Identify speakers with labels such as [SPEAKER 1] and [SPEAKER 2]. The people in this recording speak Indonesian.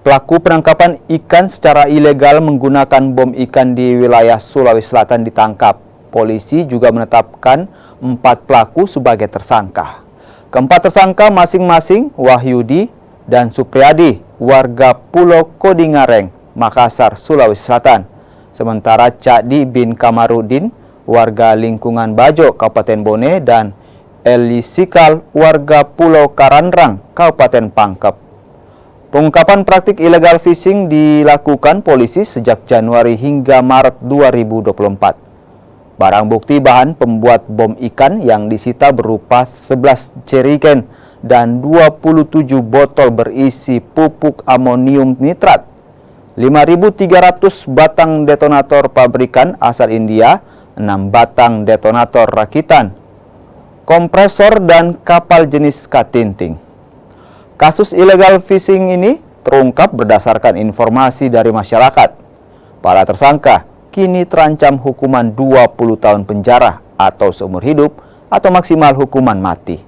[SPEAKER 1] Pelaku penangkapan ikan secara ilegal menggunakan bom ikan di wilayah Sulawesi Selatan ditangkap. Polisi juga menetapkan 4 pelaku sebagai tersangka. Keempat tersangka masing-masing Wahyudi dan Supriyadi, warga Pulau Kodingareng, Makassar, Sulawesi Selatan. Sementara Cakdi bin Kamarudin, warga lingkungan Bajo, Kabupaten Bone, dan Eli Sikal, warga Pulau Karandrang, Kabupaten Pangkep. Pengungkapan praktik illegal fishing dilakukan polisi sejak Januari hingga Maret 2024. Barang bukti bahan pembuat bom ikan yang disita berupa 11 jerigen dan 27 botol berisi pupuk amonium nitrat, 5.300 batang detonator pabrikan asal India, 6 batang detonator rakitan, kompresor dan kapal jenis katinting. Kasus illegal fishing ini terungkap berdasarkan informasi dari masyarakat. Para tersangka kini terancam hukuman 20 tahun penjara atau seumur hidup atau maksimal hukuman mati.